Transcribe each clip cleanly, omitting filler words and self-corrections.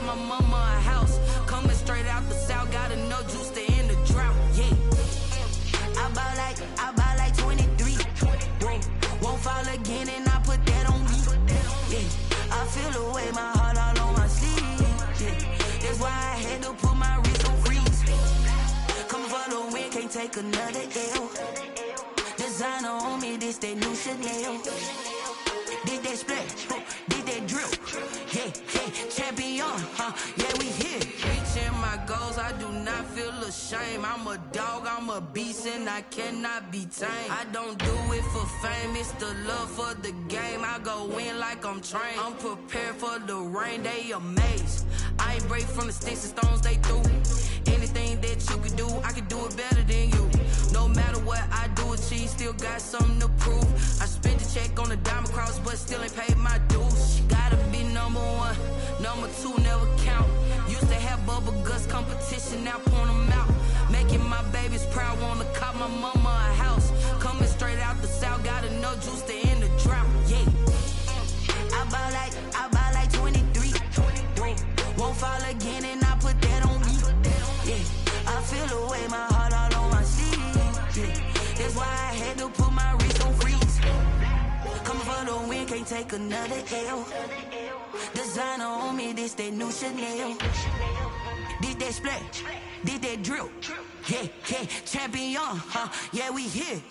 my mama a house. Coming straight out the south, got enough juice to end the drought. Yeah. I buy like 23. Won't fall again and I put that on me. Yeah. I feel the way, my heart all on my sleeve. Yeah. That's why I had to put my wrist on freeze. Coming for the win, can't take another L. Designer on me, this that new Chanel. Did that splash, did that drill. Yeah, champion, yeah, we here. Reaching my goals, I do not feel ashamed. I'm a dog, I'm a beast, and I cannot be tamed. I don't do it for fame, it's the love for the game. I go in like I'm trained. I'm prepared for the rain, they amazed. I ain't break from the sticks and stones they threw. Anything that you could do, I could do it better than you. No matter what I do, achieve, still got something to prove. I spent the check on the diamond cross, but still ain't paid my dues. Gotta be number one, number two never count. Used to have bubble guts competition, now point them out. Making my babies proud, wanna cop my mama a house. Coming straight out the south, got enough juice to end the drought. Yeah. I buy like 23. Won't fall again and I put that on me. Yeah. I feel the way, my heart all on my sleeve. Yeah. That's why I had to put my wrist on freeze. Coming for the win, can't take another L. Designer on me, this that new Chanel. Did that splash, did that drill. Yeah, champion, yeah, we here.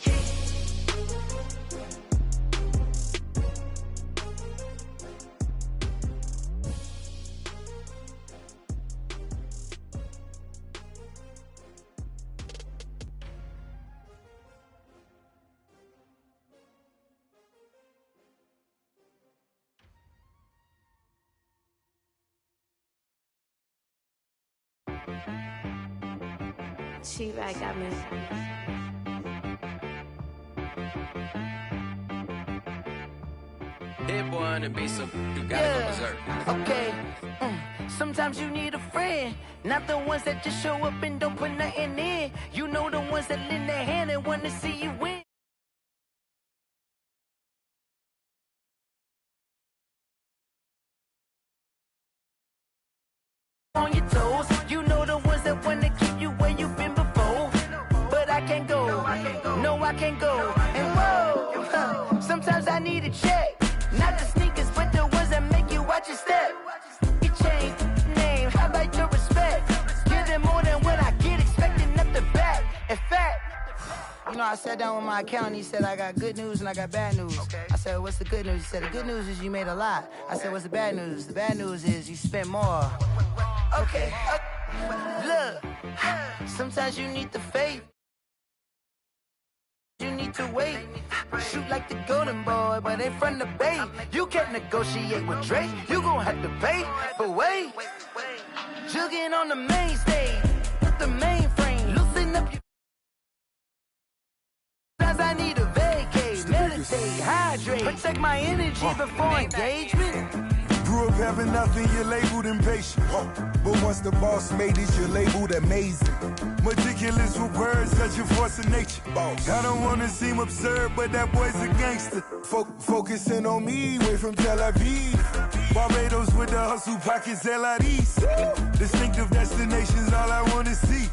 She right, got me. Hit boy on the beat, so you gotta go berserk. Okay. Sometimes you need a friend, not the ones that just show up and don't put nothing in. You know the ones that lend their hand and want to see you win. On your toes, you know the ones that want to keep you where you've been before. But I can't go, no I can't go. And whoa, sometimes I need a check. Not the sneakers, but the ones that make you watch your step. You change name, how about your respect? Give them more than what I get, expecting up the back. In fact, you know, I sat down with my accountant, he said I got good news and I got bad news. I said, what's the good news? He said, the good news is you made a lot. I said, what's the bad news? The bad news is you spent more. Okay, look, sometimes you need the faith. You need to wait. Shoot like the golden boy, but ain't from the bay. You can't negotiate with Drake. You gon' have to pay. But wait, jugging on the main stage with the mainframe. Loosen up your. I need a vacate, meditate, hydrate, protect my energy before engagement. Grew up having nothing, you're labeled impatient. But once the boss made it, you're labeled amazing. Meticulous with words, such a force of nature. I don't wanna seem absurd, but that boy's a gangster. Focusing on me, way from Tel Aviv. Barbados with the hustle pockets, LIDs. Distinctive destinations, all I wanna see.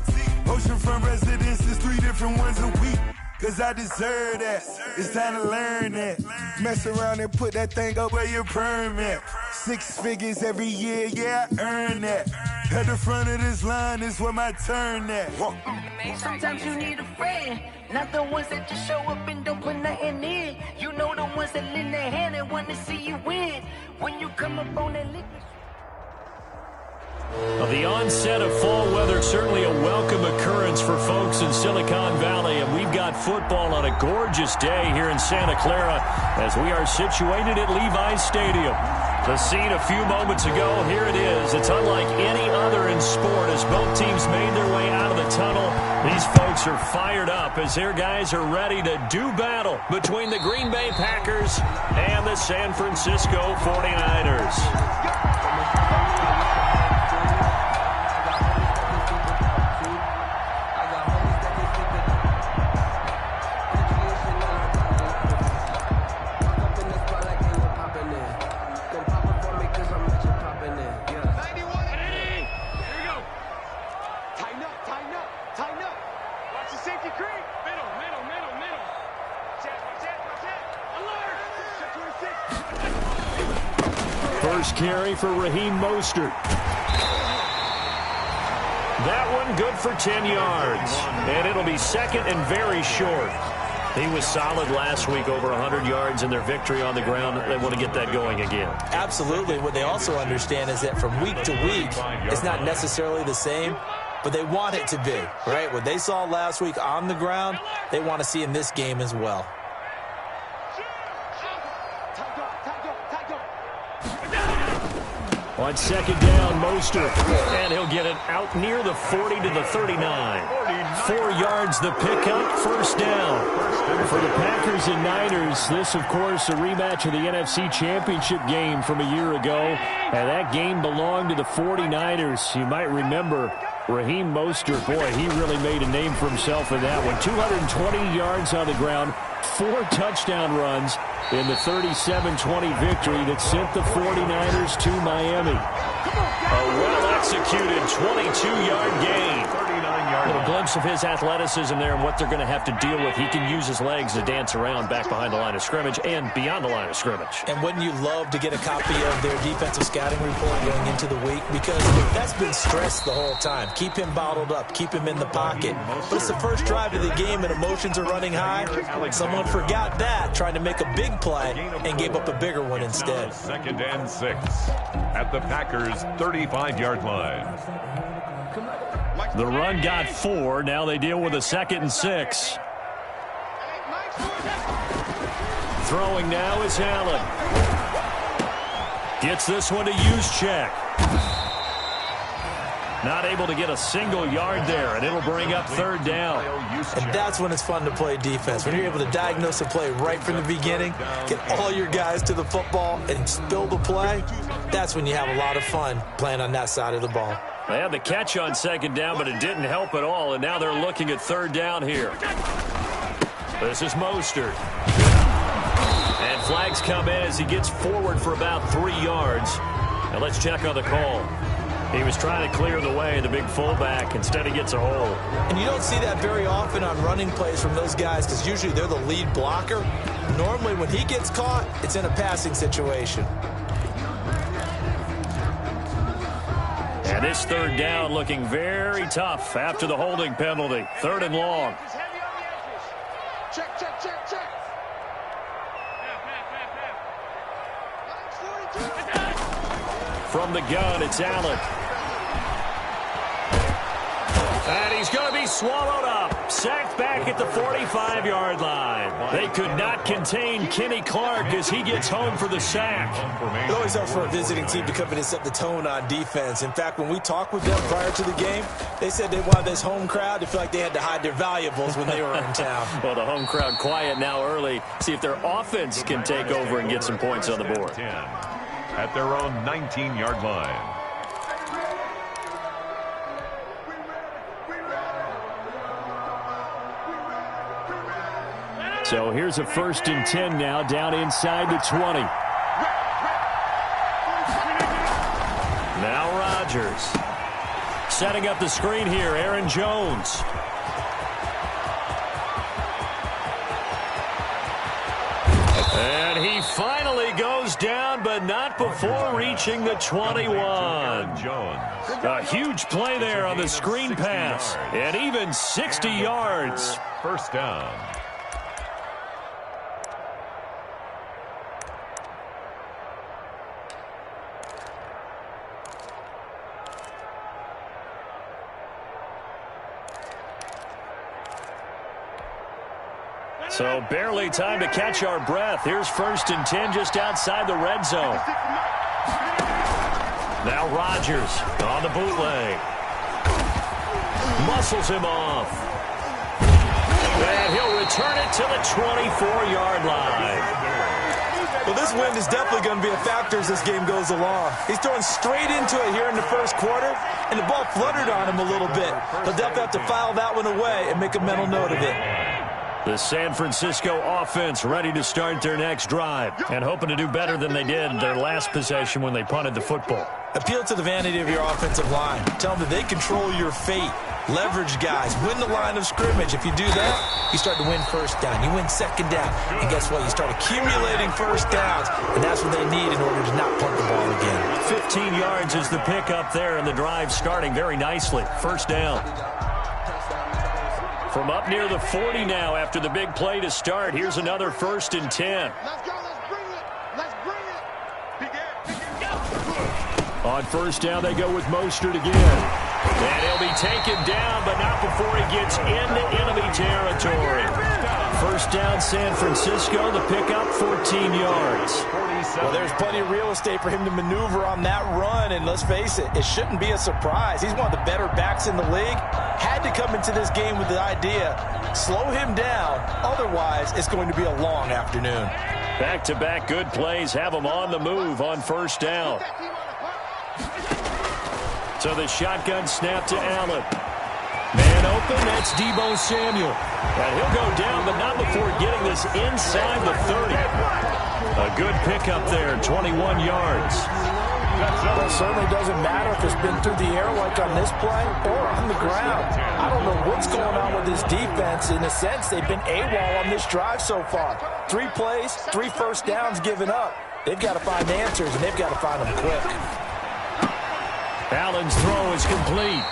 Oceanfront residences, 3 different ones a week. Cause I deserve that, it's time to learn that. Mess around and put that thing up where your permit. 6 figures every year, yeah, I earn that. At the front of this line is where my turn at. Sometimes you need a friend, not the ones that just show up and don't put nothing in. You know the ones that lend their hand and want to see you win. When you come up on that liquor. Well, the onset of fall weather, certainly a welcome occurrence for folks in Silicon Valley, and we've got football on a gorgeous day here in Santa Clara as we are situated at Levi's Stadium. The scene a few moments ago, here it is. It's unlike any other in sport as both teams made their way out of the tunnel. These folks are fired up as their guys are ready to do battle between the Green Bay Packers and the San Francisco 49ers. first carry for Raheem Mostert. That one good for 10 yards. And it'll be second and very short. He was solid last week, over 100 yards in their victory on the ground. They want to get that going again. Absolutely. What they also understand is that from week to week, it's not necessarily the same, but they want it to be, right? What they saw last week on the ground, they want to see in this game as well. On second down, Mostert, and he'll get it out near the 40 to the 39. 4 yards the pickup, first down. For the Packers and Niners, this, of course, a rematch of the NFC Championship game from a year ago, and that game belonged to the 49ers. You might remember Raheem Mostert, boy, he really made a name for himself in that one. 220 yards on the ground, 4 touchdown runs in the 37-20 victory that sent the 49ers to Miami. A well-executed 22-yard gain. A little glimpse of his athleticism there and what they're going to have to deal with. He can use his legs to dance around back behind the line of scrimmage and beyond the line of scrimmage. And wouldn't you love to get a copy of their defensive scouting report going into the week? Because that's been stressed the whole time. Keep him bottled up. Keep him in the pocket. But it's the first drive of the game and emotions are running high. Someone forgot that, trying to make a big play and gave up a bigger one instead. Second and 6 at the Packers' 35-yard line. The run got 4. Now they deal with a 2nd and 6. Throwing now is Allen. Gets this one to Juszczyk. Not able to get a single yard there, and it'll bring up 3rd down. And that's when it's fun to play defense. When you're able to diagnose a play right from the beginning, get all your guys to the football, and spill the play, that's when you have a lot of fun playing on that side of the ball. They had the catch on 2nd down, but it didn't help at all, and now they're looking at 3rd down here. This is Mostert. And flags come in as he gets forward for about 3 yards. Now let's check on the call. He was trying to clear the way, the big fullback. Instead, he gets a hole. And you don't see that very often on running plays from those guys because usually they're the lead blocker. Normally, when he gets caught, it's in a passing situation. And this 3rd down looking very tough after the holding penalty. 3rd and long. Check, check, check, check. From the gun, it's Allen. And he's going to be swallowed up. Sacked back at the 45-yard line. They could not contain Kenny Clark as he gets home for the sack. It always helps for a visiting team to come in and set the tone on defense. In fact, when we talked with them prior to the game, they said they wanted this home crowd to feel like they had to hide their valuables when they were in town. Well, the home crowd quiet now early. See if their offense can take over and get some points on the board. 10 at their own 19-yard line. So here's a 1st and 10 now, down inside the 20. Now Rodgers. Setting up the screen here, Aaron Jones. And he finally goes down, but not before reaching the 21. A huge play there on the screen pass, and even 60 yards. First down. So barely time to catch our breath. Here's 1st and 10 just outside the red zone. Now Rodgers on the bootleg. Muscles him off. And he'll return it to the 24-yard line. Well, this wind is definitely going to be a factor as this game goes along. He's throwing straight into it here in the first quarter, and the ball fluttered on him a little bit. He'll definitely have to file that one away and make a mental note of it. The San Francisco offense ready to start their next drive and hoping to do better than they did their last possession when they punted the football. Appeal to the vanity of your offensive line. Tell them that they control your fate. leverage guys, win the line of scrimmage. If you do that, you start to win first down. You win second down. And guess what? You start accumulating first downs, and that's what they need in order to not punt the ball again. 15 yards is the pickup there, and the drive starting very nicely. First down. From up near the 40 now after the big play to start. Here's another 1st and 10. Let's go. Let's bring it. Let's bring it. On first down, they go with Mostert again. And he'll be taken down, but not before he gets into enemy territory. First down, San Francisco. The pickup, 14 yards. Well, there's plenty of real estate for him to maneuver on that run, and let's face it, it shouldn't be a surprise. He's one of the better backs in the league. Had to come into this game with the idea, slow him down, otherwise it's going to be a long afternoon. Back-to-back good plays have him on the move on first down. So the shotgun snap to Allen. Man open, that's Deebo Samuel. And he'll go down, but not before getting this inside the 30. A good pickup there, 21 yards. Well, it certainly doesn't matter if it's been through the air like on this play or on the ground. I don't know what's going on with this defense. In a sense, they've been AWOL on this drive so far. 3 plays, 3 first downs given up. They've got to find answers, and they've got to find them quick. Allen's throw is complete.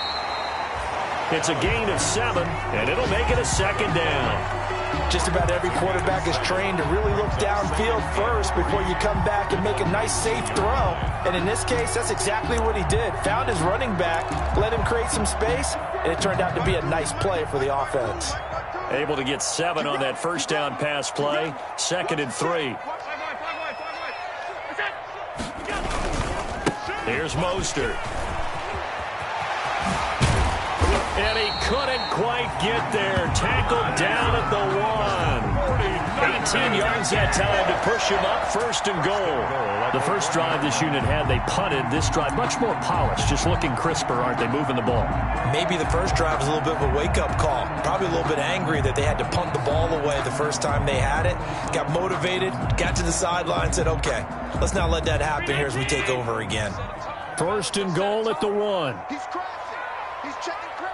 It's a gain of 7, and it'll make it a second down. Just about every quarterback is trained to really look downfield first before you come back and make a nice, safe throw. And in this case, that's exactly what he did. Found his running back, let him create some space, and it turned out to be a nice play for the offense. Able to get 7 on that first down pass play. 2nd and 3. Here's Mostert. And he couldn't quite get there. Tackled down at the 1. 18 yards that time to push him up, 1st and goal. The first drive this unit had, they punted. This drive, much more polished, just looking crisper, aren't they, moving the ball? Maybe the first drive was a little bit of a wake-up call. Probably a little bit angry that they had to punt the ball away the first time they had it. Got motivated, got to the sideline, said, okay, let's not let that happen here as we take over again. 1st and goal at the 1. He's crashing. He's checking crash.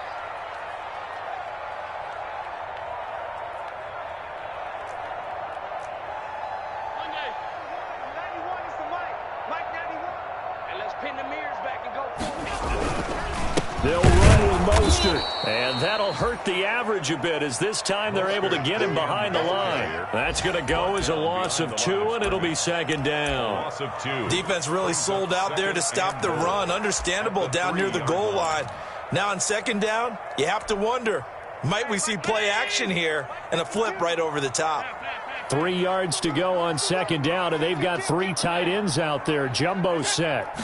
They'll run with Mostert, and that'll hurt the average a bit as this time they're able to get him behind the line. That's going to go as a loss of 2, and it'll be 2nd down. Loss of 2. Defense really sold out there to stop the run. Understandable down near the goal line. Now on 2nd down, you have to wonder, might we see play action here and a flip right over the top? 3 yards to go on 2nd down, and they've got 3 tight ends out there. Jumbo set.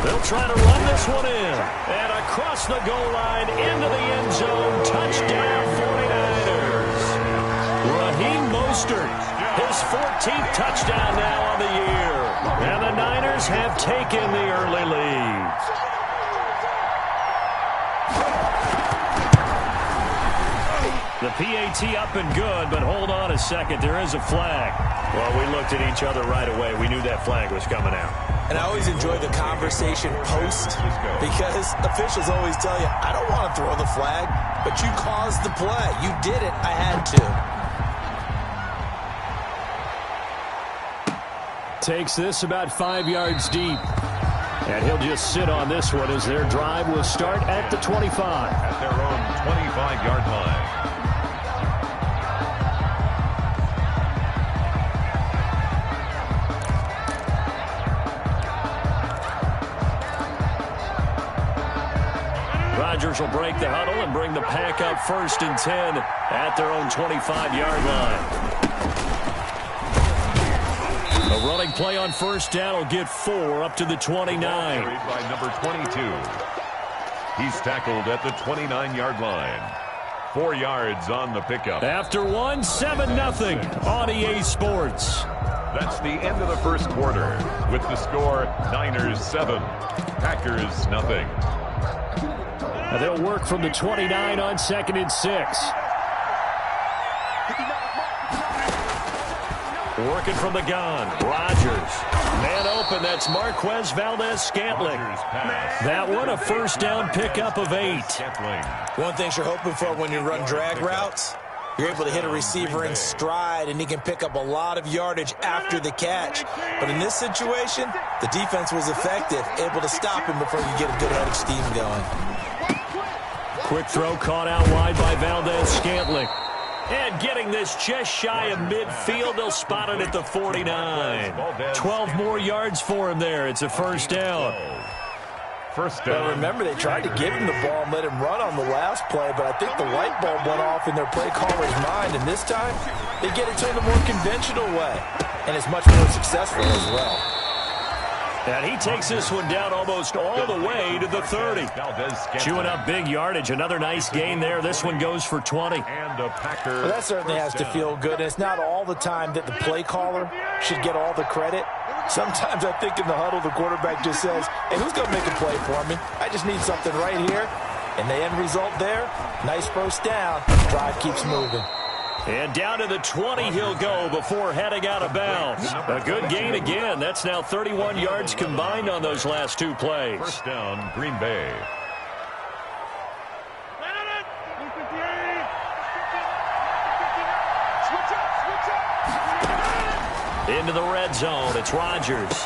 They'll try to run this one in. And across the goal line, into the end zone. Touchdown, 49ers. Raheem Mostert, his 14th touchdown now on the year. And the Niners have taken the early lead. The PAT up and good, but hold on a second. There is a flag. Well, we looked at each other right away. We knew that flag was coming out. And I always enjoy the conversation post because officials always tell you, I don't want to throw the flag, but you caused the play. You did it. I had to. Takes this about 5 yards deep. And he'll just sit on this one as their drive will start at the 25. At their own 25-yard line. Rodgers will break the huddle and bring the pack up 1st and 10 at their own 25-yard line. A running play on 1st down will get 4 up to the 29. By number 22. He's tackled at the 29-yard line. 4 yards on the pickup. After 1, 7-0 on EA Sports. That's the end of the first quarter with the score Niners 7, Packers nothing. Now they'll work from the 29 on 2nd and 6. Working from the gun. Rodgers. Man open. That's Marquez Valdez-Scantling. That one a first down pickup of 8. One thing you're hoping for when you run drag routes, you're able to hit a receiver in stride, and he can pick up a lot of yardage after the catch. But in this situation, the defense was effective, able to stop him before you get a good head of steam going. Quick throw caught out wide by Valdez-Scantling. And getting this just shy of midfield, they'll spot it at the 49. 12 more yards for him there. It's a first down. Well, remember, they tried to give him the ball and let him run on the last play, but I think the light bulb went off in their play caller's mind, and this time they get it to him the more conventional way, and it's much more successful as well. And he takes this one down almost all the way to the 30. Chewing up big yardage. Another nice gain there. This one goes for 20. Well, that certainly has to feel good. And it's not all the time that the play caller should get all the credit. Sometimes I think in the huddle, the quarterback just says, hey, who's going to make a play for me? I just need something right here. And the end result there, nice first down. Drive keeps moving. And down to the 20 he'll go before heading out of bounds. A good gain again. That's now 31 yards combined on those last 2 plays. First down, Green Bay. Into the red zone. It's Rodgers.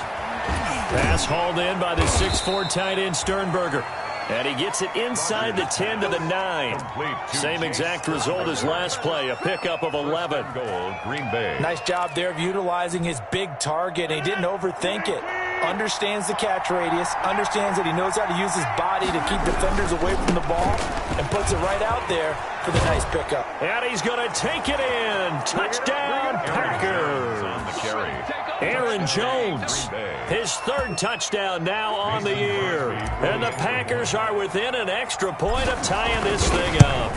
Pass hauled in by the 6'4" tight end Sternberger. And he gets it inside the 10 to the 9. Same exact result as last play, a pickup of 11. Goal, Green Bay. Nice job there of utilizing his big target. He didn't overthink it. Understands the catch radius, understands that he knows how to use his body to keep defenders away from the ball, and puts it right out there for the nice pickup. And he's going to take it in. Touchdown, Packers. On the carry. Aaron Jones, his 3rd touchdown now on the year. And the Packers are within an extra point of tying this thing up.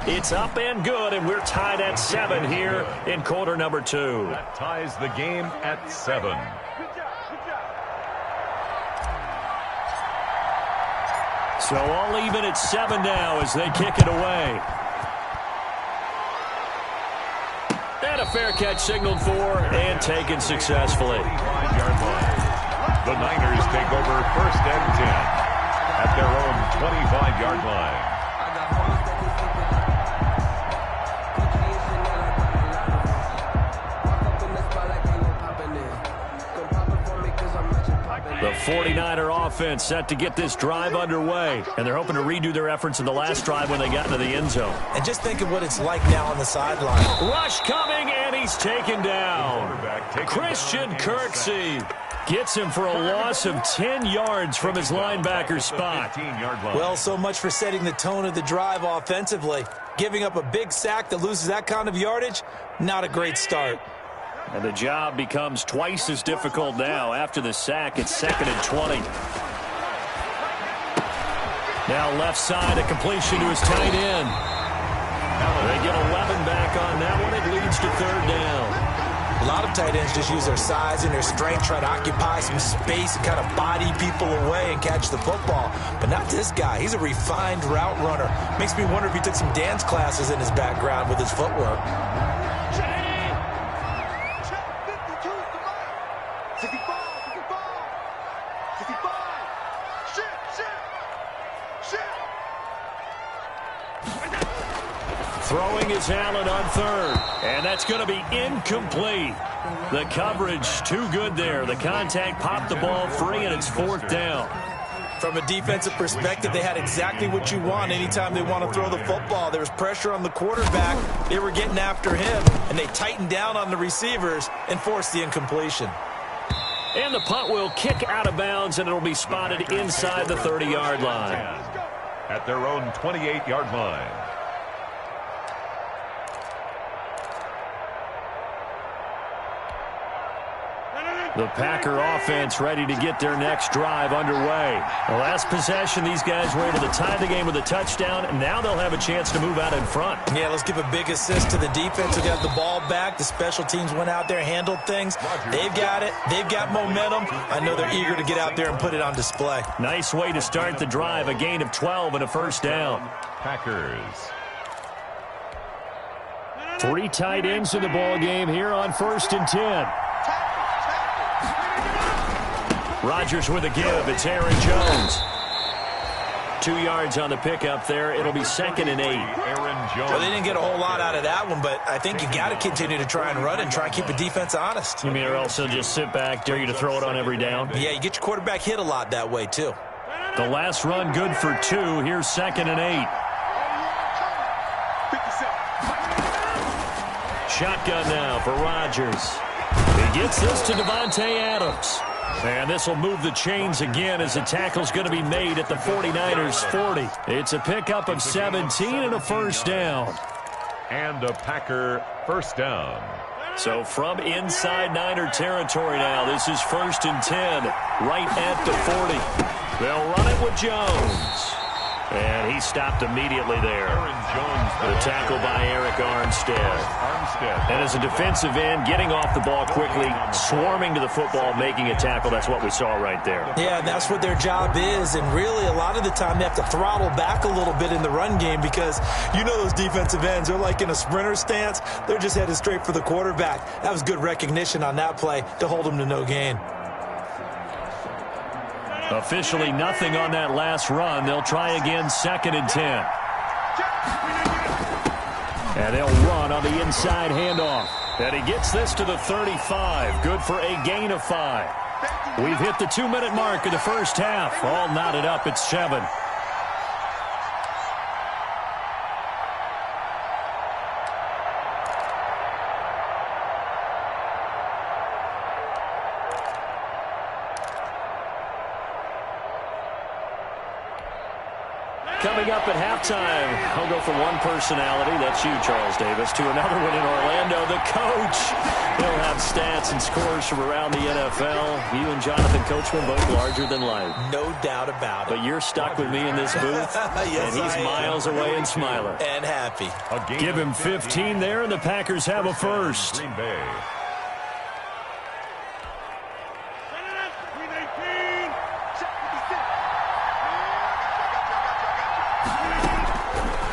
It's up and good, and we're tied at 7 here in quarter number 2. That ties the game at 7. So all even at 7 now as they kick it away. And a fair catch signaled for and taken successfully. 5-yard line. The Niners take over 1st and 10 at their own 25-yard line. The 49er offense set to get this drive underway. And they're hoping to redo their efforts in the last drive when they got into the end zone. And just think of what it's like now on the sideline. Rush coming, and he's taken down. Christian Kirksey gets him for a loss of 10 yards from his linebacker spot. Well, so much for setting the tone of the drive offensively. Giving up a big sack that loses that kind of yardage, not a great start. And the job becomes twice as difficult now. After the sack, it's 2nd and 20. Now left side, a completion to his tight end. They get 11 back on that one. It leads to 3rd down. A lot of tight ends just use their size and their strength, try to occupy some space and kind of body people away and catch the football. But not this guy. He's a refined route runner. Makes me wonder if he took some dance classes in his background with his footwork. Throwing is Allen on 3rd, and that's going to be incomplete. The coverage too good there. The contact popped the ball free, and it's 4th down. From a defensive perspective, they had exactly what you want anytime they want to throw the football. There was pressure on the quarterback. They were getting after him, and they tightened down on the receivers and forced the incompletion. And the punt will kick out of bounds, and it'll be spotted inside the 30-yard line. At their own 28-yard line. The Packer offense ready to get their next drive underway. The last possession, these guys were able to tie the game with a touchdown, and now they'll have a chance to move out in front. Yeah, let's give a big assist to the defense who got the ball back. The special teams went out there, handled things. They've got it. They've got momentum. I know they're eager to get out there and put it on display. Nice way to start the drive, a gain of 12 and a first down. Packers. 3 tight ends in the ball game here on 1st and 10. Rodgers with a give. It's Aaron Jones. 2 yards on the pickup there. It'll be 2nd and 8. Aaron Jones. Well, they didn't get a whole lot out of that one, but I think you got to continue to try and run and try and keep the defense honest. You mean or else they'll just sit back, dare you to throw it on every down? Yeah, you get your quarterback hit a lot that way, too. The last run good for 2. Here's 2nd and 8. Shotgun now for Rodgers. He gets this to Devontae Adams. And this will move the chains again as the tackle's going to be made at the 49ers 40. It's a pickup of 17 and a first down. And a Packer first down. So from inside Niner territory now, this is 1st and 10, right at the 40. They'll run it with Jones. And he stopped immediately there. The tackle by Eric Armstead. And as a defensive end, getting off the ball quickly, swarming to the football, making a tackle, that's what we saw right there. Yeah, that's what their job is. And really, a lot of the time, they have to throttle back a little bit in the run game because you know those defensive ends, they're like in a sprinter stance. They're just headed straight for the quarterback. That was good recognition on that play to hold them to no gain. Officially nothing on that last run. They'll try again, 2nd and 10. And they'll run on the inside handoff. And he gets this to the 35. Good for a gain of 5. We've hit the 2-minute mark of the first half. All knotted up at 7. Coming up at halftime, I'll go from one personality, that's you, Charles Davis, to another one in Orlando, the coach. He'll have stats and scores from around the NFL. You and Jonathan Coachman both larger than life. No doubt about it. But you're stuck with me in this booth, yes, and he's miles away and smiling. And happy. Give him 15 there, and the Packers have a first. Green Bay.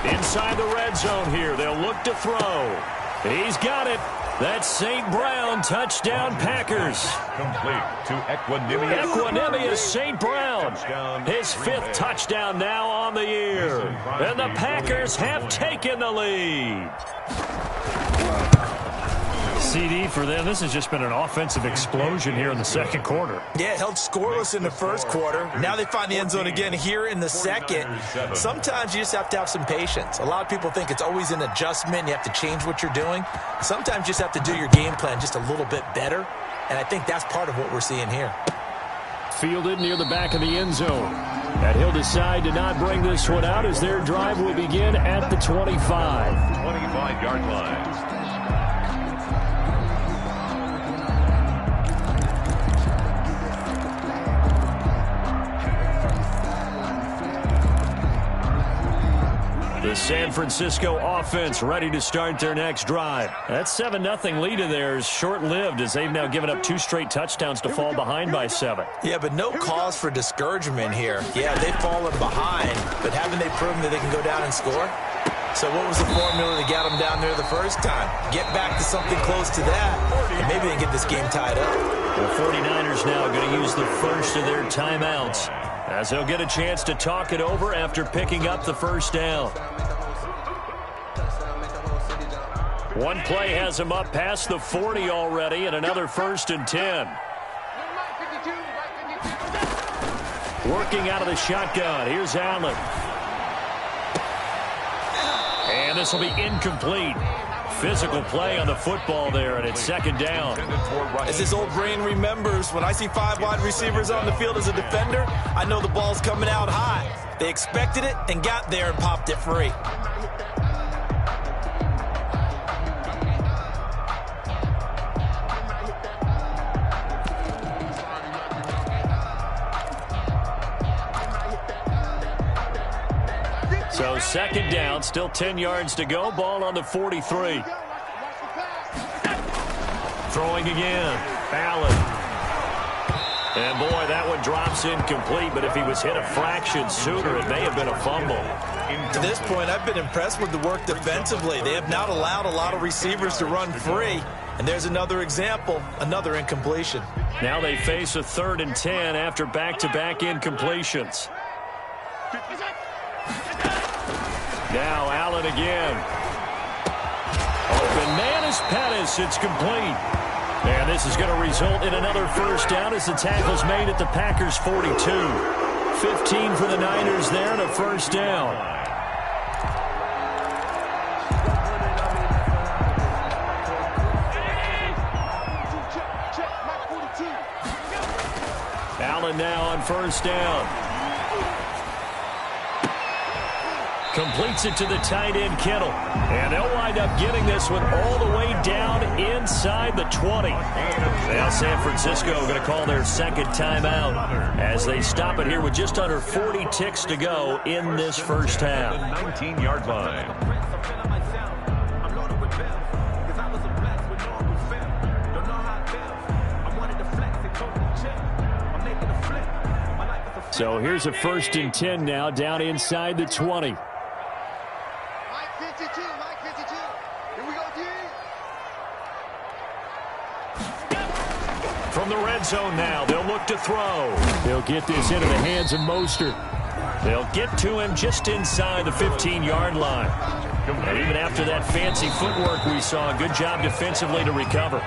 Inside the red zone here. They'll look to throw. He's got it. That's St. Brown. Touchdown, Packers. Complete to Equanimous. Equanimous St. Brown. His 5th touchdown now on the year. And the Packers have taken the lead. CD for them. This has just been an offensive explosion here in the second quarter. Yeah, held scoreless in the first quarter. Now they find the end zone again here in the second. Sometimes you just have to have some patience. A lot of people think it's always an adjustment. You have to change what you're doing. Sometimes you just have to do your game plan just a little bit better. And I think that's part of what we're seeing here. Fielded near the back of the end zone. And he'll decide to not bring this one out as their drive will begin at the 25. 25-yard line. The San Francisco offense ready to start their next drive. That 7-0 lead of theirs short-lived as they've now given up 2 straight touchdowns to fall behind by 7. Yeah, but no cause for discouragement here. Yeah, they've fallen behind, but haven't they proven that they can go down and score? So what was the formula that got them down there the first time? Get back to something close to that, and maybe they get this game tied up. The 49ers now going to use the first of their timeouts as they'll get a chance to talk it over after picking up the first down. One play has him up past the 40 already, and another 1st and 10. Working out of the shotgun. Here's Allen. And this will be incomplete. Physical play on the football there, and it's 2nd down. As his old brain remembers, when I see 5 wide receivers on the field as a defender, I know the ball's coming out high. They expected it and got there and popped it free. So 2nd down, still 10 yards to go. Ball on the 43. Throwing again. Allen. And, boy, that one drops incomplete, but if he was hit a fraction sooner, it may have been a fumble. To this point, I've been impressed with the work defensively. They have not allowed a lot of receivers to run free. And there's another example, another incompletion. Now they face a 3rd and 10 after back-to-back incompletions. Now Allen again. Open man is Pettis. It's complete. And this is going to result in another first down as the tackle's made at the Packers' 42. 15 for the Niners there and a first down. Allen now on first down. Completes it to the tight end, Kittle. And they'll wind up getting this one all the way down inside the 20. Now San Francisco going to call their second timeout as they stop it here with just under 40 ticks to go in this first half. The 19-yard line. So here's a 1st and 10 now down inside the 20. From the red zone now, they'll look to throw. They'll get this into the hands of Mostert. They'll get to him just inside the 15-yard line. And even after that fancy footwork we saw, good job defensively to recover.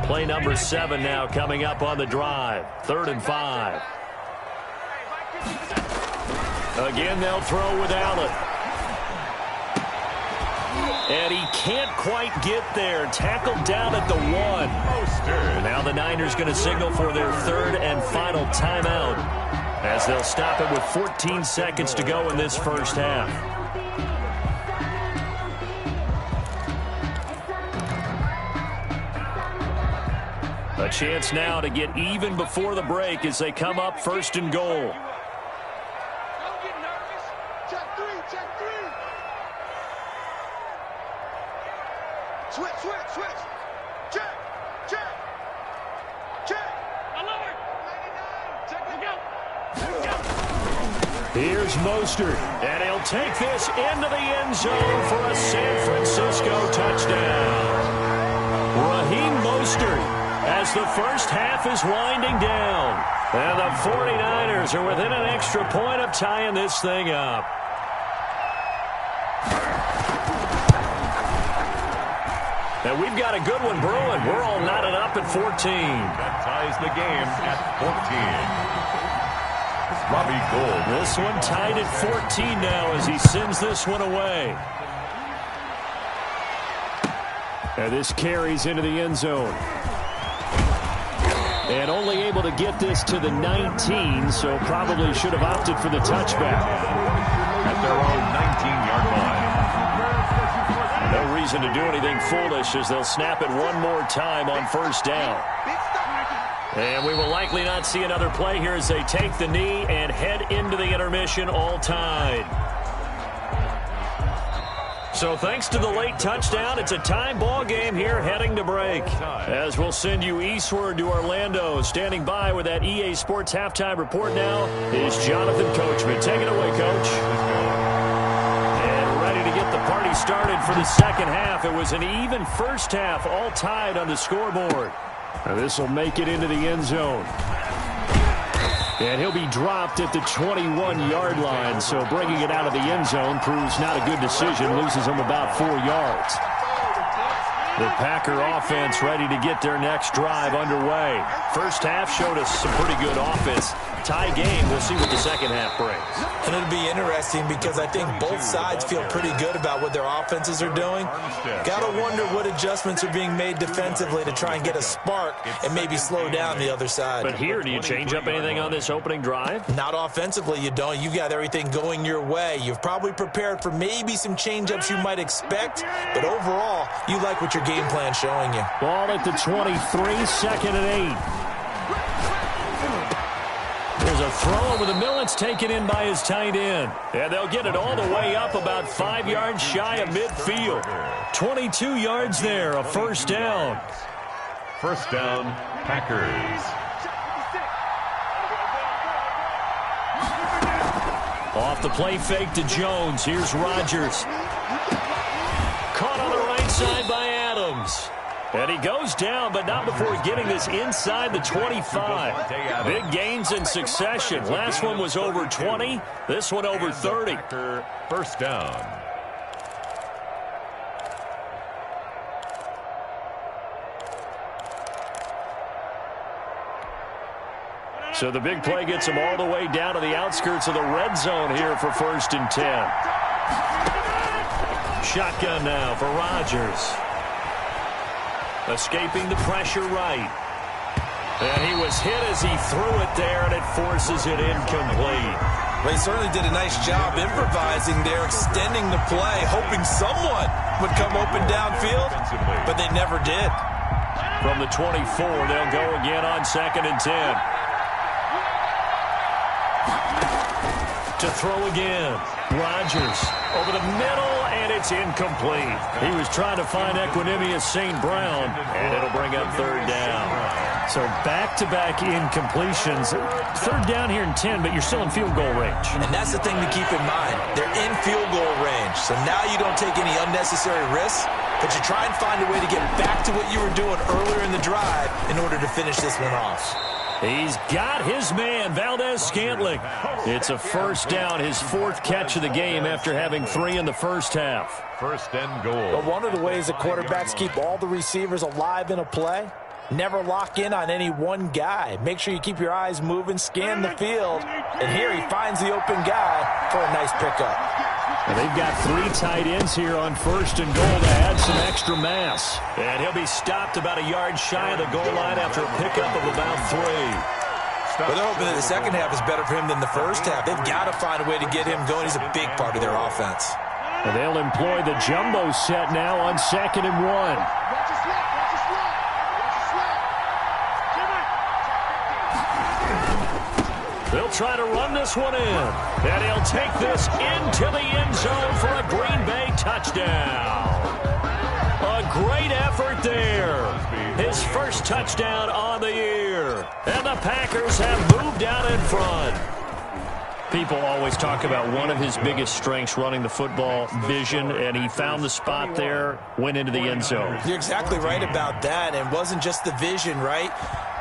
Play number 7 now coming up on the drive. 3rd and 5. Again, they'll throw with Allen. And he can't quite get there. Tackled down at the 1. Now the Niners going to signal for their 3rd and final timeout as they'll stop it with 14 seconds to go in this first half. A chance now to get even before the break as they come up 1st and goal. Don't get nervous. Check 3, check 3. Switch. Check. Alert. 99. Check it go. Here's Mostert, and he'll take this into the end zone for a San Francisco touchdown. Raheem Mostert, as the first half is winding down. And the 49ers are within an extra point of tying this thing up. And we've got a good one brewing. We're all knotted up at 14. That ties the game at 14. Robbie Gould. This one tied at 14 now as he sends this one away. And this carries into the end zone. And only able to get this to the 19, so probably should have opted for the touchback. At their own 19-yard line. No reason to do anything foolish as they'll snap it one more time on first down. And we will likely not see another play here as they take the knee and head into the intermission all tied. So thanks to the late touchdown, it's a tie ball game here heading to break. As we'll send you eastward to Orlando. Standing by with that EA Sports halftime report now is Jonathan Coachman. Take it away, Coach. And ready to get the party started for the second half. It was an even first half, all tied on the scoreboard. This will make it into the end zone. And he'll be dropped at the 21-yard line, so bringing it out of the end zone proves not a good decision, loses him about 4 yards. The Packer offense ready to get their next drive underway. First half showed us some pretty good offense. Tie game, we'll see what the second half brings. And it'll be interesting because I think both sides feel pretty good about what their offenses are doing. Got to wonder what adjustments are being made defensively to try and get a spark and maybe slow down the other side. But here, do you change up anything on this opening drive? Not offensively, you don't. You've got everything going your way. You've probably prepared for maybe some change-ups you might expect, but overall, you like what your game plan's showing you. Ball at the 23, 2nd and 8. throw over the middle. It's taken in by his tight end. And they'll get it all the way up about 5 yards shy of midfield. 22 yards there, a first down. First down, Packers. Off the play fake to Jones. Here's Rodgers. Caught on the right side by Adams. And he goes down, but not before getting this inside the 25. Big gains in succession. Last one was over 20. This one over 30. First down. So the big play gets him all the way down to the outskirts of the red zone here for 1st and 10. Shotgun now for Rodgers. Escaping the pressure right. And he was hit as he threw it there, and it forces it incomplete. Well, he certainly did a nice job improvising there, extending the play, hoping someone would come open downfield, but they never did. From the 24, they'll go again on 2nd and 10. To throw again. Rodgers over the middle, and it's incomplete. He was trying to find Equanimous St. Brown, and it'll bring up 3rd down. So back-to-back incompletions. 3rd down here in 10, but you're still in field goal range. And that's the thing to keep in mind. They're in field goal range, so now you don't take any unnecessary risks, but you try and find a way to get back to what you were doing earlier in the drive in order to finish this one off. He's got his man, Valdez-Scantling. It's a first down, his 4th catch of the game after having 3 in the first half. First and goal. But one of the ways that quarterbacks keep all the receivers alive in a play, never lock in on any one guy. Make sure you keep your eyes moving, scan the field, and here he finds the open guy for a nice pickup. And they've got 3 tight ends here on 1st and goal to add some extra mass. And he'll be stopped about a yard shy of the goal line after a pickup of about 3. Well, they're hoping that the second half is better for him than the first half. They've got to find a way to get him going. He's a big part of their offense. And they'll employ the jumbo set now on 2nd and 1. They'll try to run this one in. And he'll take this into the end zone for a Green Bay touchdown. A great effort there. His first touchdown on the year. And the Packers have moved out in front. People always talk about one of his biggest strengths, running the football, vision, and he found the spot there, went into the end zone. You're exactly right about that. And it wasn't just the vision, right?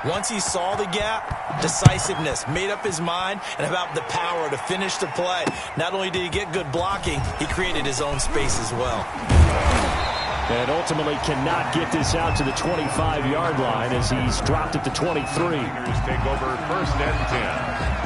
Once he saw the gap, decisiveness, made up his mind, and about the power to finish the play. Not only did he get good blocking, he created his own space as well. And ultimately cannot get this out to the 25-yard line as he's dropped at the 23. Take over 1st and 10.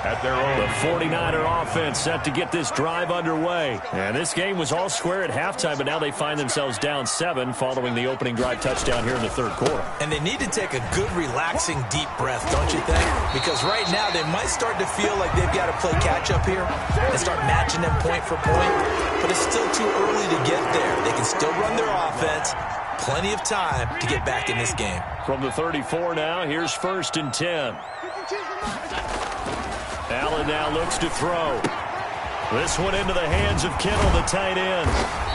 At their own. The 49er offense set to get this drive underway. And this game was all square at halftime, but now they find themselves down 7 following the opening drive touchdown here in the 3rd quarter. And they need to take a good, relaxing, deep breath, don't you think? Because right now they might start to feel like they've got to play catch-up here and start matching them point for point. But it's still too early to get there. They can still run their offense. Plenty of time to get back in this game. From the 34 now, here's 1st and 10. Allen now looks to throw. This one into the hands of Kittle, the tight end.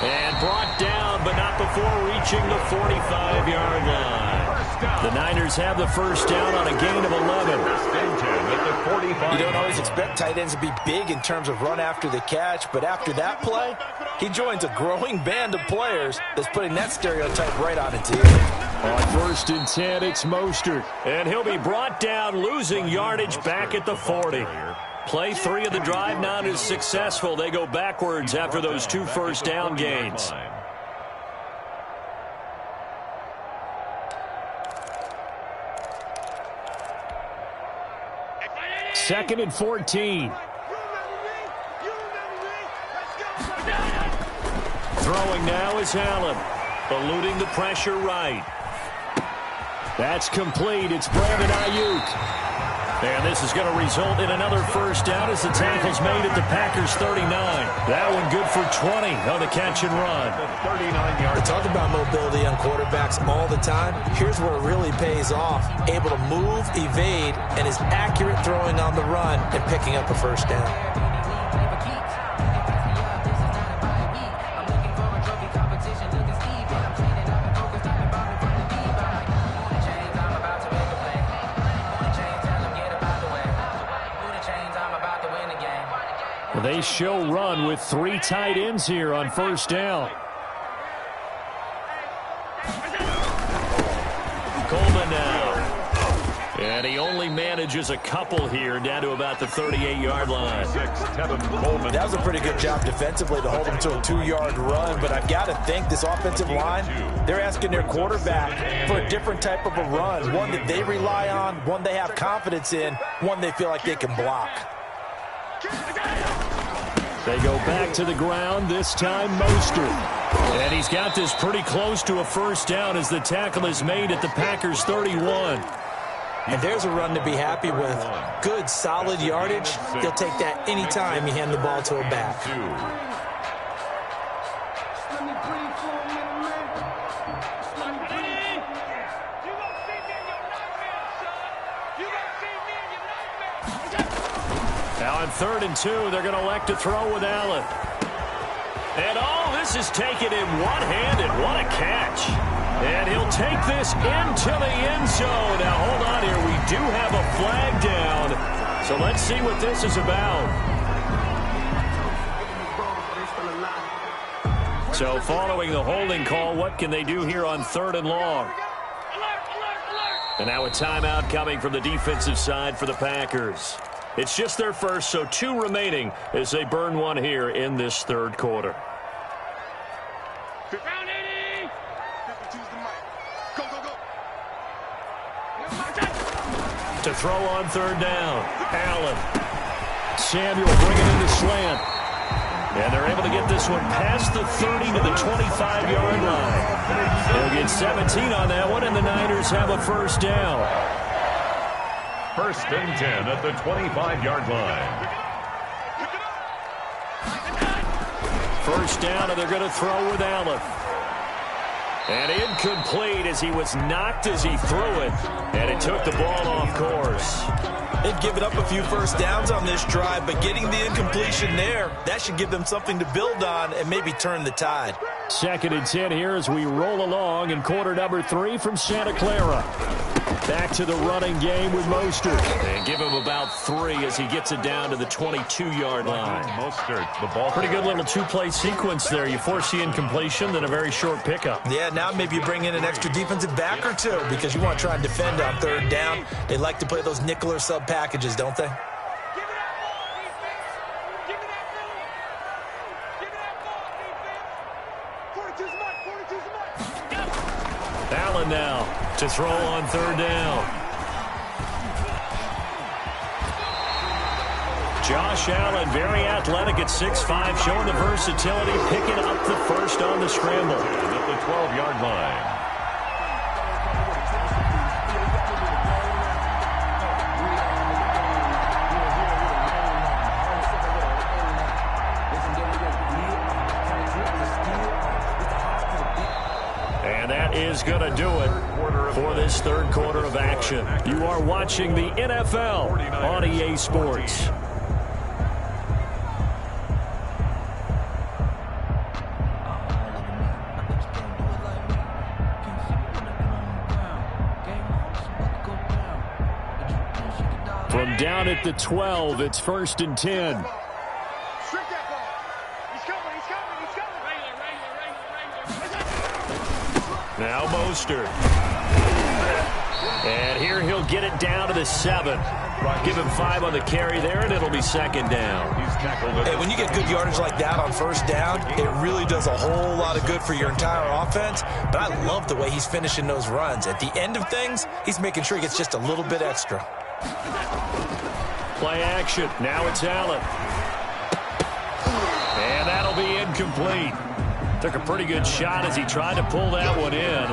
And brought down, but not before reaching the 45-yard line. The Niners have the first down on a gain of 11. You don't always expect tight ends to be big in terms of run after the catch, but after that play, he joins a growing band of players that's putting that stereotype right on its ear. On 1st and 10, it's Mostert. And he'll be brought down, losing yardage back at the 40. Play 3 of the drive not as successful. They go backwards after those 2 first down gains. 2nd and 14. Throwing now is Allen. Eluding the pressure right. That's complete. It's Brandon Ayuk. And this is going to result in another first down as the tackle's made at the Packers 39. That one good for 20 on the catch and run. 39-yard. We talk about mobility on quarterbacks all the time. Here's where it really pays off. Able to move, evade, and is accurate throwing on the run and picking up a first down. They show run with 3 tight ends here on first down. Coleman now. And he only manages a couple here down to about the 38-yard line. That was a pretty good job defensively to hold him to a 2-yard run, but I've got to think this offensive line, they're asking their quarterback for a different type of a run, one that they rely on, one they have confidence in, one they feel like they can block. They go back to the ground, this time Mostert. And he's got this pretty close to a first down as the tackle is made at the Packers 31. And there's a run to be happy with. Good, solid yardage. He'll take that anytime you hand the ball to a back. Now on 3rd and 2, they're going to elect to throw with Allen. And this is taken in one-handed. What a catch. And he'll take this into the end zone. Now, hold on here. We do have a flag down. So let's see what this is about. So following the holding call, what can they do here on 3rd and long? And now a timeout coming from the defensive side for the Packers. It's just their first, so 2 remaining as they burn one here in this 3rd quarter. To throw on 3rd down, Allen. Samuel bringing in the slant. And they're able to get this one past the 30 to the 25-yard line. They'll get 17 on that one, and the Niners have a first down. 1st and 10 at the 25-yard line. First down, and they're going to throw with Allen. And incomplete as he was knocked as he threw it. And it took the ball off course. They've given up a few first downs on this drive, but getting the incompletion there, that should give them something to build on and maybe turn the tide. 2nd and 10 here as we roll along in quarter number 3 from Santa Clara. Back to the running game with Mostert. And give him about 3 as he gets it down to the 22-yard line. Mostert, the ball. Pretty good little 2-play sequence there. You force the incompletion, then a very short pickup. Yeah, now maybe you bring in an extra defensive back or 2 because you want to try and defend on 3rd down. They like to play those nickel or sub packages, don't they? Allen now to throw on 3rd down. Josh Allen, very athletic at 6'5", showing the versatility, picking up the first on the scramble. At the 12-yard line. And that is going to do it for this 3rd quarter of action. You are watching the NFL on EA Sports. From down at the 12, it's 1st and 10. Now Mostert. And here he'll get it down to the 7. Give him 5 on the carry there, and it'll be 2nd down. Hey, when you get good yardage like that on 1st down, it really does a whole lot of good for your entire offense. But I love the way he's finishing those runs. At the end of things, he's making sure he gets just a little bit extra. Play action. Now it's Allen. And that'll be incomplete. Took a pretty good shot as he tried to pull that one in.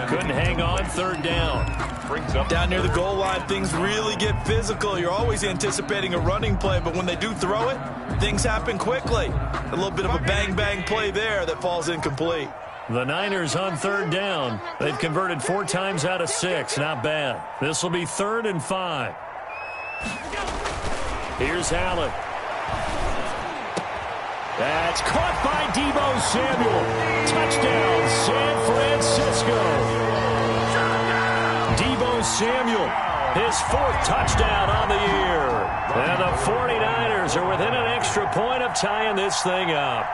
Couldn't hang on 3rd down. brings up down near the goal line. Things really get physical. You're always anticipating a running play, but when they do throw it, things happen quickly. A little bit of a bang-bang play there that falls incomplete. The Niners on third down. They've converted 4 times out of 6. Not bad. This will be 3rd and 5. Here's Allen. That's caught by Deebo Samuel. Touchdown, San Francisco. Deebo Samuel, his 4th touchdown on the year. And the 49ers are within an extra point of tying this thing up.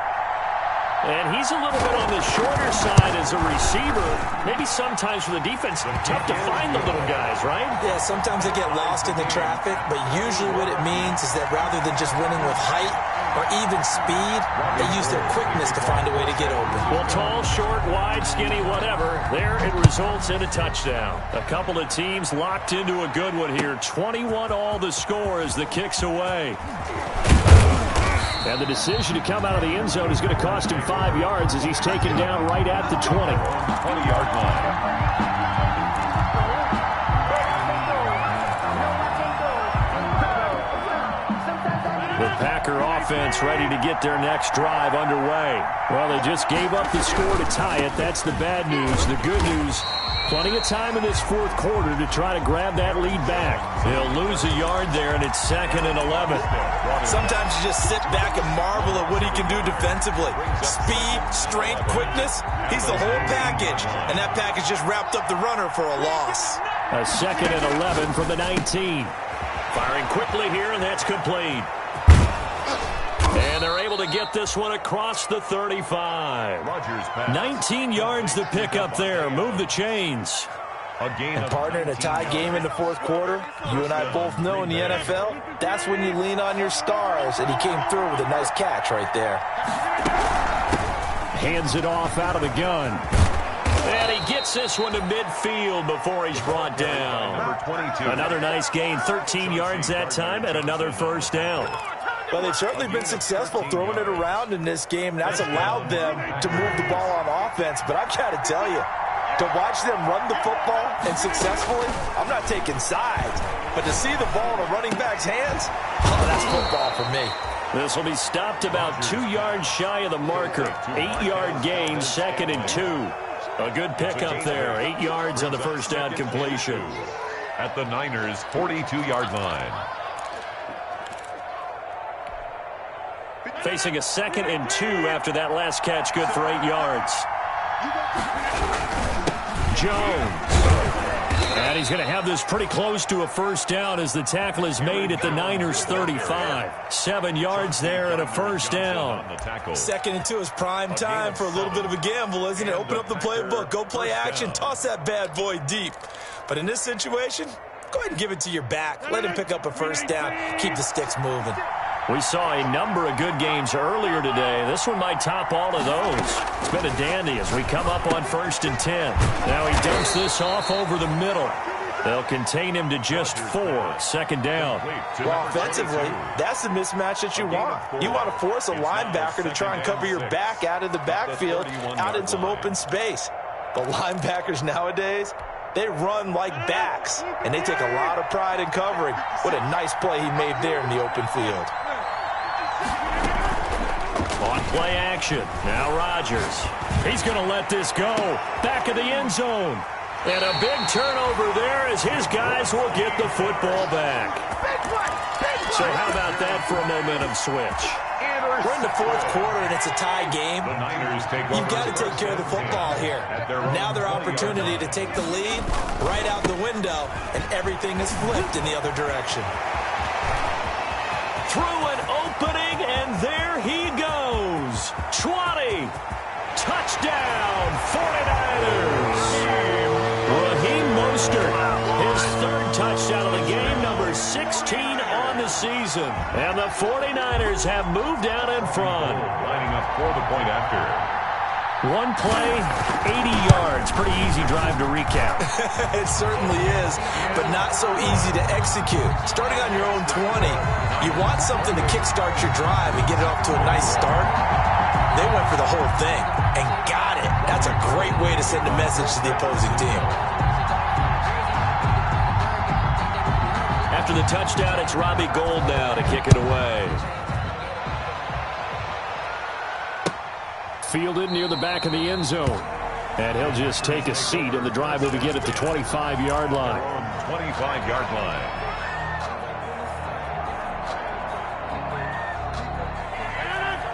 And he's a little bit on the shorter side as a receiver. Maybe sometimes for the defense, tough to find the little guys, right? Yeah, sometimes they get lost in the traffic, but usually what it means is that rather than just winning with height or even speed, they use their quickness to find a way to get open. Well, tall, short, wide, skinny, whatever, there it results in a touchdown. A couple of teams locked into a good one here. 21 all the score as the kick's away. And the decision to come out of the end zone is going to cost him 5 yards as he's taken down right at the 20. 20-yard line. The Packer offense ready to get their next drive underway. Well, they just gave up the score to tie it. That's the bad news. The good news, plenty of time in this 4th quarter to try to grab that lead back. They'll lose a yard there, and it's 2nd and 11. Sometimes you just sit back and marvel at what he can do defensively. Speed, strength, quickness, he's the whole package. And that package just wrapped up the runner for a loss. A 2nd and 11 from the 19. Firing quickly here, and that's complete. And they're able to get this one across the 35. 19 yards to pick up there. Move the chains. And partner, in a tie game in the 4th quarter, you and I both know in the NFL, that's when you lean on your stars, and he came through with a nice catch right there. Hands it off out of the gun. And he gets this one to midfield before he's brought down. Number 22. Another nice gain, 13 yards that time, and another first down. Well, they've certainly been successful throwing it around in this game, and that's allowed them to move the ball on offense. But I've got to tell you, to watch them run the football and successfully, I'm not taking sides, but to see the ball in a running back's hands, oh, that's football for me. This will be stopped about 2 yards shy of the marker. 8-yard gain, 2nd and 2. A good pickup there, 8 yards on the first down completion. At the Niners' 42-yard line. Facing a 2nd and 2 after that last catch, good for 8 yards. Jones. And he's going to have this pretty close to a first down as the tackle is made at the Niners' 35. 7 yards there and a first down. 2nd and 2 is prime time for a little bit of a gamble, isn't it? Open up the playbook, go play action, toss that bad boy deep. But in this situation, go ahead and give it to your back. Let him pick up a first down, keep the sticks moving. We saw a number of good games earlier today. This one might top all of those. It's been a dandy as we come up on 1st and 10. Now he dumps this off over the middle. They'll contain him to just 4. 2nd down. Well, offensively, that's the mismatch that you want. You want to force a linebacker to try and cover your back out of the backfield, out in some open space. The linebackers nowadays, they run like backs, and they take a lot of pride in covering. What a nice play he made there in the open field. On play action, now Rodgers. He's going to let this go. Back of the end zone. And a big turnover there as his guys will get the football back. So how about that for a momentum switch? We're in the 4th quarter, and it's a tie game. You've got to take care of the football here. Now their opportunity to take the lead right out the window, and everything is flipped in the other direction. Through an opening, and there he goes. 20. Touchdown, 49ers. Raheem Mostert, his 3rd touchdown of the game, number 16 on the season. And the 49ers have moved out in front. Lining up for the point after. One play, 80 yards. Pretty easy drive to recap. It certainly is, but not so easy to execute. Starting on your own 20, you want something to kickstart your drive and get it off to a nice start. They went for the whole thing and got it. That's a great way to send a message to the opposing team. after the touchdown, it's Robbie Gould now to kick it away. Fielded near the back of the end zone. And he'll just take a seat, and the drive will begin at the 25-yard line. 25-yard line.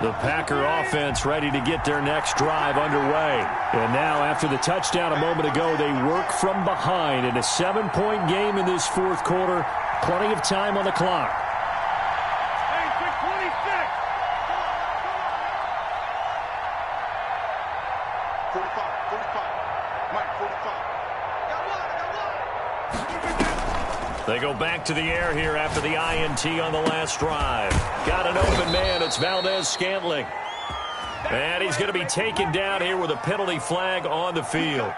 The Packer offense ready to get their next drive underway. And now, after the touchdown a moment ago, they work from behind in a 7-point game in this fourth quarter. Plenty of time on the clock. They go back to the air here after the INT on the last drive. Got an open man. It's Valdez-Scantling. And he's going to be taken down here with a penalty flag on the field.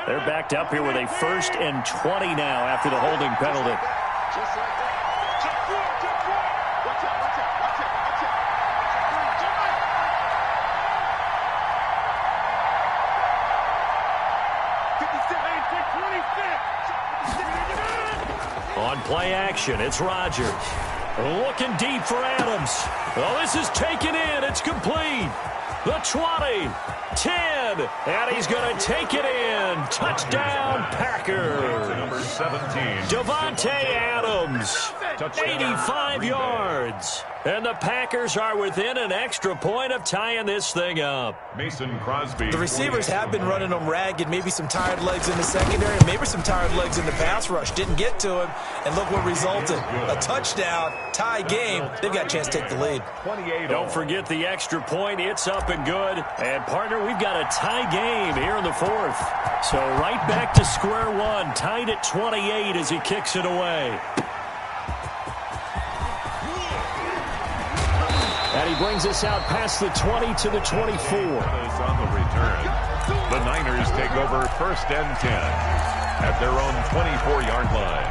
They're backed up here with a 1st and 20 now after the holding penalty. On play action, it's Rodgers. Looking deep for Adams. Oh, this is taken in. It's complete. The 20, 10, and he's going to take it in. Touchdown, Packers. Number 17. Davante Adams, 85 yards. And the Packers are within an extra point of tying this thing up. Mason Crosby. The receivers have been running them ragged. Maybe some tired legs in the secondary, maybe some tired legs in the pass rush. Didn't get to him, and look what resulted. A touchdown, tie game. They've got a chance to take the lead. Don't forget the extra point. It's up and good. And, partner, we've got a tie game here in the fourth. So right back to square one, tied at 28 as he kicks it away. And he brings us out past the 20 to the 24. On the return. The Niners take over 1st and 10 at their own 24-yard line.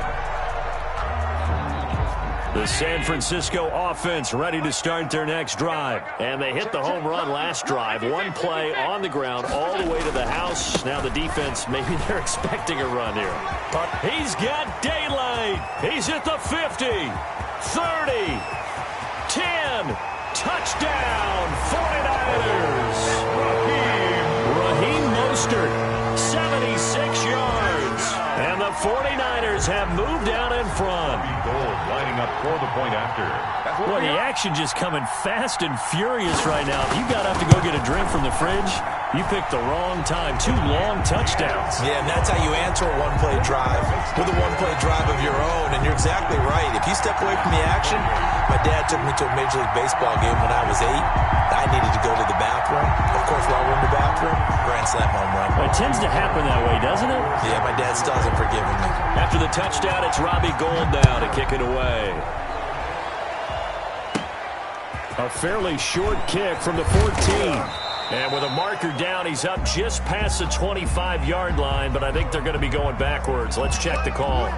The San Francisco offense ready to start their next drive. And they hit the home run last drive. One play on the ground all the way to the house. Now the defense, maybe they're expecting a run here. But he's got daylight. He's at the 50, 30, 10. Touchdown, 49ers. Raheem Mostert, 76 yards. And the 49ers have moved out in front. Gold lining up for the point after. Boy, the action just coming fast and furious right now. If you got up to go get a drink from the fridge, you picked the wrong time. 2 long touchdowns. Yeah, and that's how you answer a one-play drive with a one-play drive of your own. And you're exactly right. If you step away from the action, my dad took me to a Major League Baseball game when I was 8. I needed to go to the bathroom. Of course, while we're in the bathroom, grand slam home run. Well, it tends to happen that way, doesn't it? Yeah, my dad still hasn't forgiven me. After the touchdown, it's Robbie Gould now to kick it away. A fairly short kick from the 14. And with a marker down, he's up just past the 25-yard line, but I think they're going to be going backwards. Let's check the call.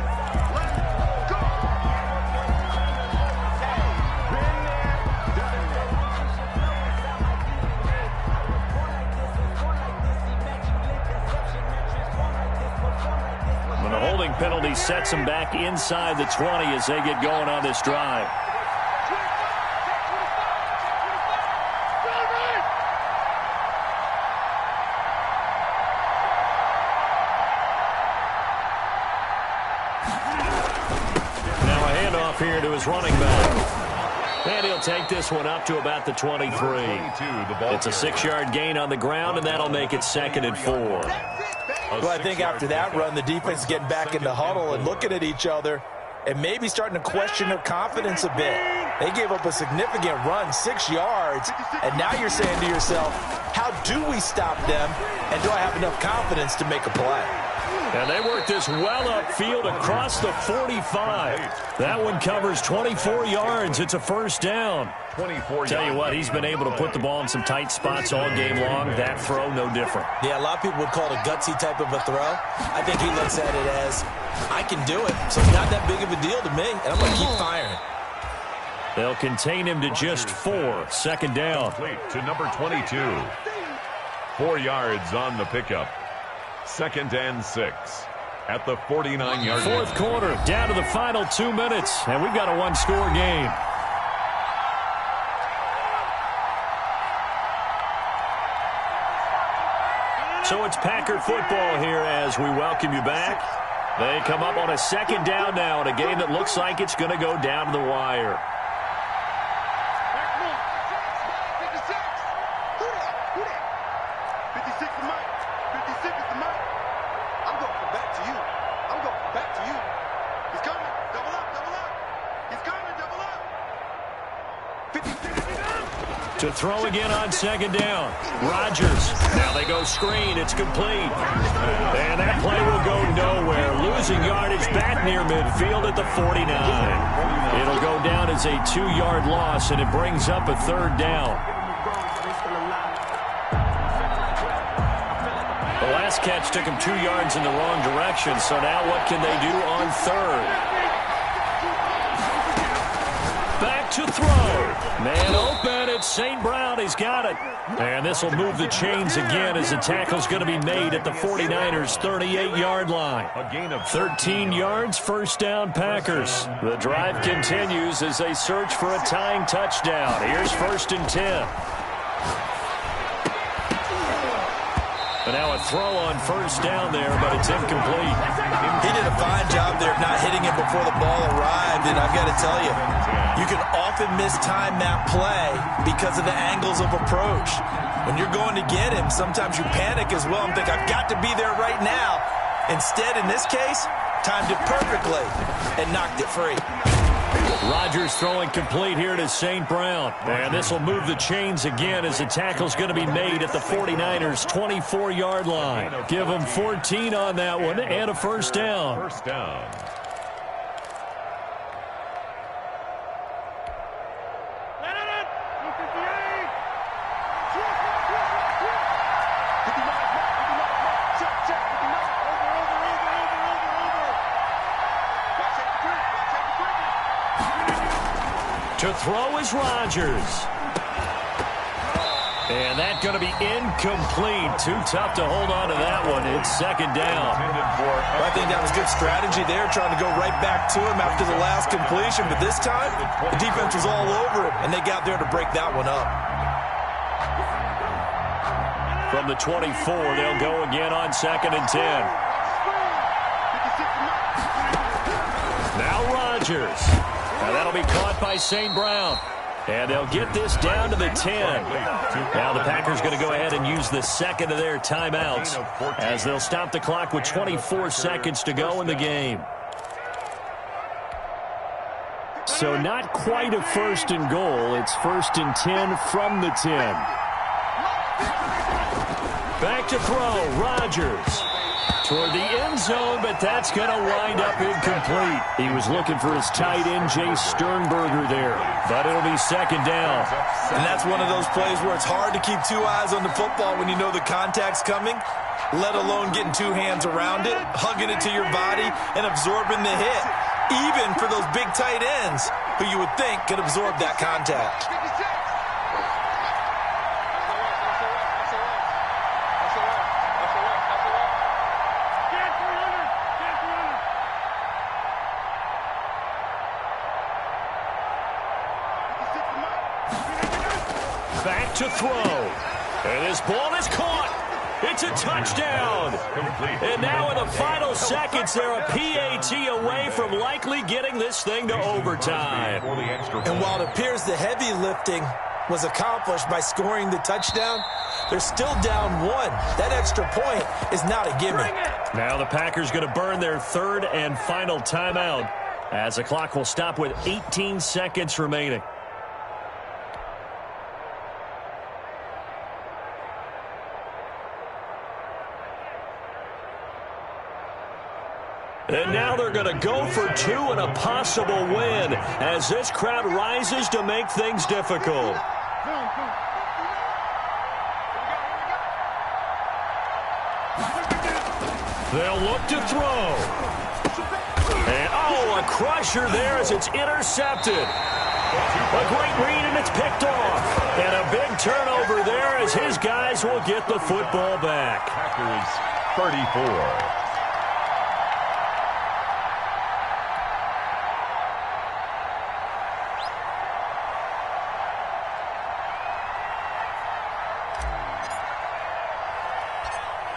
When the holding penalty sets them back inside the 20 as they get going on this drive. Here to his running back. And he'll take this one up to about the 23. It's a 6-yard gain on the ground, and that'll make it 2nd and 4. Well, I think after that run, the defense is getting back in the huddle and looking at each other and maybe starting to question their confidence a bit. They gave up a significant run, 6 yards, and now you're saying to yourself, how do we stop them, and do I have enough confidence to make a play? And they work this well upfield across the 45. That one covers 24 yards. It's a 1st down. 24 Tell you what, he's been able to put the ball in some tight spots all game long. That throw, no different. Yeah, a lot of people would call it a gutsy type of a throw. I think he looks at it as, I can do it, so it's not that big of a deal to me, and I'm going to keep firing. They'll contain him to just 4. Second down. Complete to number 22. 4 yards on the pickup. 2nd and 6 at the 49-yard line. Fourth quarter, down to the final 2 minutes, and we've got a one-score game. So it's Packer football here as we welcome you back. They come up on a second down now in a game that looks like it's going to go down to the wire. To throw again on second down. Rodgers. Now they go screen. It's complete. And that play will go nowhere. Losing yardage back near midfield at the 49. It'll go down as a 2-yard loss, and it brings up a third down. The last catch took him 2 yards in the wrong direction, so now what can they do on third? Back to throw. Man open. It's St. Brown. He's got it. And this will move the chains again as the tackle's going to be made at the 49ers' 38-yard line. A gain of 13 yards, first down Packers. The drive continues as they search for a tying touchdown. Here's 1st and 10. But now a throw on first down there, but it's incomplete. He did a fine job there of not hitting it before the ball arrived, and I've got to tell you, you can often mistime that play because of the angles of approach. When you're going to get him, sometimes you panic as well and think, I've got to be there right now. Instead, in this case, timed it perfectly and knocked it free. Rodgers throwing complete here to St. Brown. And this will move the chains again as the tackle's going to be made at the 49ers' 24-yard line. Give them 14 on that one and a first down. First down. To throw is Rodgers. And that's going to be incomplete. Too tough to hold on to that one. It's second down. I think that was good strategy there, trying to go right back to him after the last completion. But this time, the defense was all over it, and they got there to break that one up. From the 24, they'll go again on 2nd and 10. Now Rodgers. Now that'll be caught by St. Brown. And they'll get this down to the 10. Now the Packers going to go ahead and use the second of their timeouts as they'll stop the clock with 24 seconds to go in the game. So not quite a 1st and goal. It's 1st and 10 from the 10. Back to throw. Rodgers. Toward the end zone, but that's going to wind up incomplete. He was looking for his tight end, Jay Sternberger there, but it'll be second down. And that's one of those plays where it's hard to keep 2 eyes on the football when you know the contact's coming, let alone getting 2 hands around it, hugging it to your body, and absorbing the hit, even for those big tight ends who you would think could absorb that contact. Back to throw. And this ball is caught. It's a touchdown. And now in the final seconds, they're a PAT away from likely getting this thing to overtime. And while it appears the heavy lifting was accomplished by scoring the touchdown, they're still down 1. That extra point is not a gimme. Now the Packers going to burn their 3rd and final timeout as the clock will stop with 18 seconds remaining. And now they're going to go for 2 and a possible win as this crowd rises to make things difficult. They'll look to throw. And, oh, a crusher there as it's intercepted. A great read, and it's picked off. And a big turnover there as his guys will get the football back. Packers 34.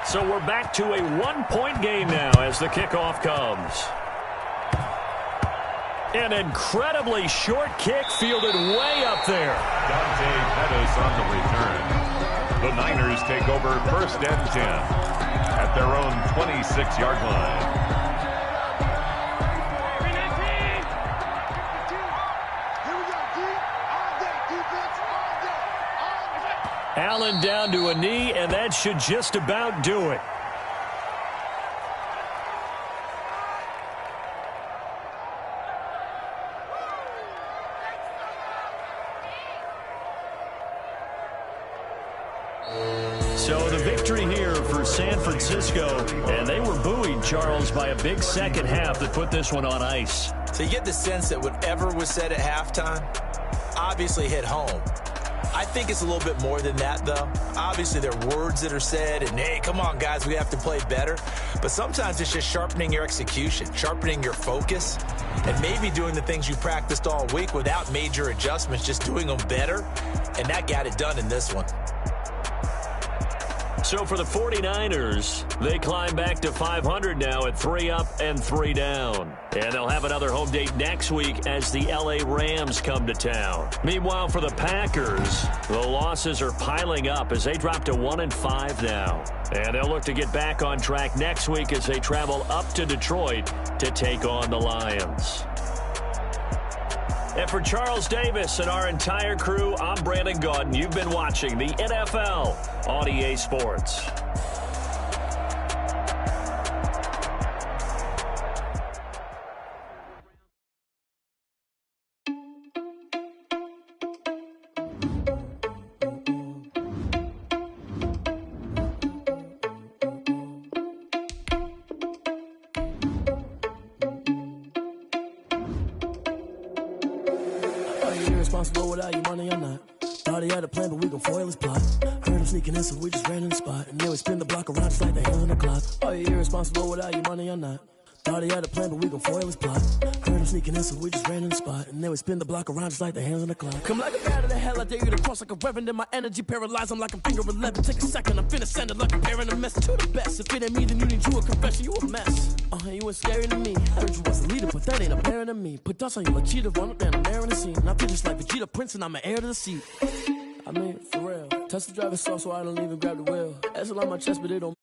So we're back to a one-point game now as the kickoff comes. An incredibly short kick fielded way up there. Dante Pettis on the return. The Niners take over first and 10 at their own 26-yard line. Allen down to a knee, and that should just about do it. So the victory here for San Francisco, and they were buoyed, Charles, by a big second half that put this one on ice. So you get the sense that whatever was said at halftime obviously hit home. I think it's a little bit more than that, though. Obviously, there are words that are said, and, hey, come on, guys, we have to play better. But sometimes it's just sharpening your execution, sharpening your focus, and maybe doing the things you practiced all week without major adjustments, just doing them better, and that got it done in this one. So for the 49ers, they climb back to 500 now at 3 up and 3 down. And they'll have another home date next week as the LA Rams come to town. Meanwhile, for the Packers, the losses are piling up as they drop to 1-5 now. And they'll look to get back on track next week as they travel up to Detroit to take on the Lions. And for Charles Davis and our entire crew, I'm Brandon Gaudin. You've been watching the NFL on EA Sports. Irresponsible without your money or not. Thought he had a plan, but we gon' foil his plot. Heard him sneaking in, so we just ran in the spot. And then we spin the block around just like the hands on the clock. Are you irresponsible without your money or not? Thought he had a plan, but we gon' foil his plot. Heard him sneaking in, so we just ran in the spot. And then we spin the block around just like the hands on the clock. Come like a bat of the hell, I dare you to cross like a reverend. And my energy paralyzed, I'm like I'm finger 11. Take a second, I'm finna send it like a parent, a mess to the best. If it ain't me, then you need you a confession, you a mess. You was scary to me. Heard you was a leader, but that ain't apparent to me. Put dust on you like cheetah, run up down the air in the scene. And I feel just like Vegeta Prince, and I'm an heir to the seat. I mean, for real. Touch the driver's soft so I don't even grab the wheel. That's on my chest, but it don't